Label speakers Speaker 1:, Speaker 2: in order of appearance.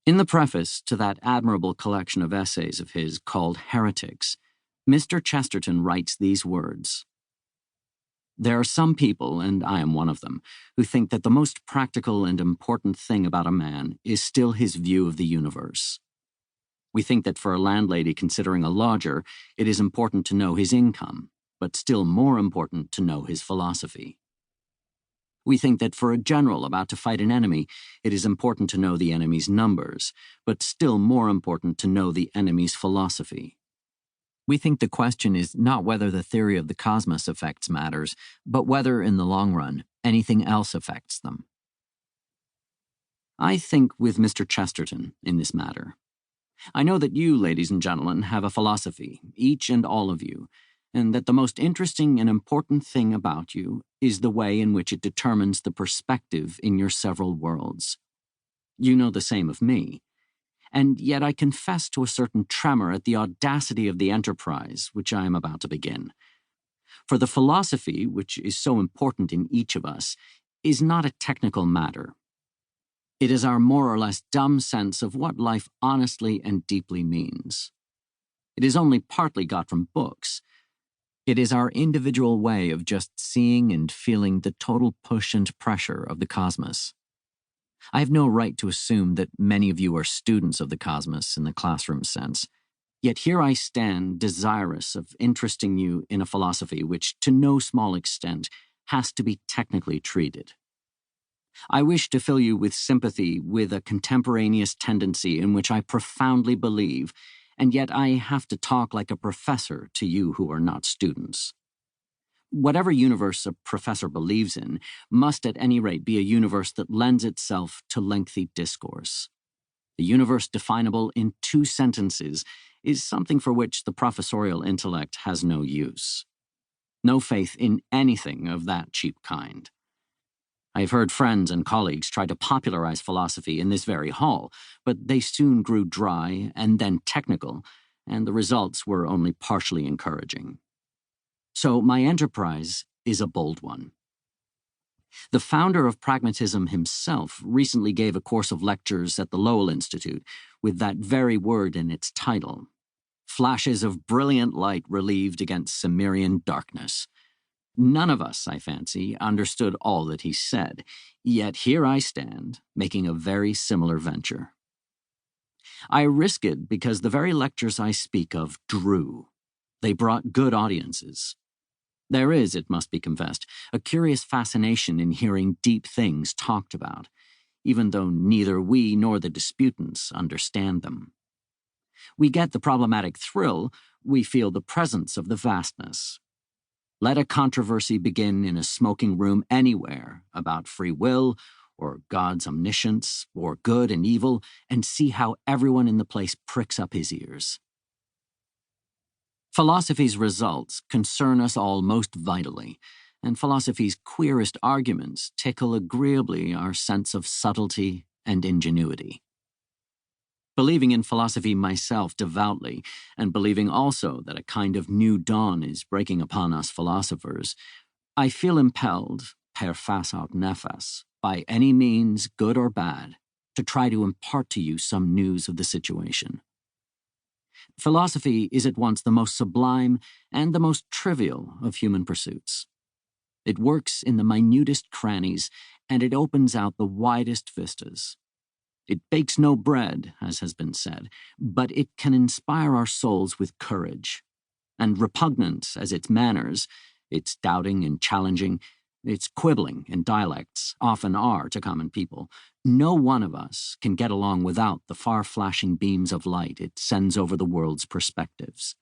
Speaker 1: In the preface to that admirable collection of essays of his called Heretics, Mr. Chesterton writes these words: "There are some people, and I am one of them, who think that the most practical and important thing about a man is still his view of the universe. We think that for a landlady considering a lodger, it is important to know his income, but still more important to know his philosophy. We think that for a general about to fight an enemy, it is important to know the enemy's numbers, but still more important to know the enemy's philosophy. We think the question is not whether the theory of the cosmos affects matters, but whether, in the long run, anything else affects them." I think with Mr. Chesterton in this matter. I know that you, ladies and gentlemen, have a philosophy, each and all of you, and that the most interesting and important thing about you is the way in which it determines the perspective in your several worlds. You know the same of me. And yet I confess to a certain tremor at the audacity of the enterprise which I am about to begin. For the philosophy, which is so important in each of us, is not a technical matter. It is our more or less dumb sense of what life honestly and deeply means. It is only partly got from books. It is our individual way of just seeing and feeling the total push and pressure of the cosmos. I have no right to assume that many of you are students of the cosmos in the classroom sense, yet here I stand desirous of interesting you in a philosophy which, to no small extent, has to be technically treated. I wish to fill you with sympathy with a contemporaneous tendency in which I profoundly believe, and yet I have to talk like a professor to you who are not students. Whatever universe a professor believes in must at any rate be a universe that lends itself to lengthy discourse. A universe definable in 2 sentences is something for which the professorial intellect has no use. No faith in anything of that cheap kind. I have heard friends and colleagues try to popularize philosophy in this very hall, but they soon grew dry and then technical, and the results were only partially encouraging. So my enterprise is a bold one. The founder of Pragmatism himself recently gave a course of lectures at the Lowell Institute with that very word in its title: flashes of brilliant light relieved against Cimmerian darkness. None of us, I fancy, understood all that he said, yet here I stand, making a very similar venture. I risk it because the very lectures I speak of drew. They brought good audiences. There is, it must be confessed, a curious fascination in hearing deep things talked about, even though neither we nor the disputants understand them. We get the problematic thrill, we feel the presence of the vastness. Let a controversy begin in a smoking room anywhere about free will, or God's omniscience, or good and evil, and see how everyone in the place pricks up his ears. Philosophy's results concern us all most vitally, and philosophy's queerest arguments tickle agreeably our sense of subtlety and ingenuity. Believing in philosophy myself devoutly, and believing also that a kind of new dawn is breaking upon us philosophers, I feel impelled, per fas aut nefas, by any means, good or bad, to try to impart to you some news of the situation. Philosophy is at once the most sublime and the most trivial of human pursuits. It works in the minutest crannies, and it opens out the widest vistas. It bakes no bread, as has been said, but it can inspire our souls with courage. And repugnant as its manners, its doubting and challenging, its quibbling and dialects often are to common people, no one of us can get along without the far-flashing beams of light it sends over the world's perspectives.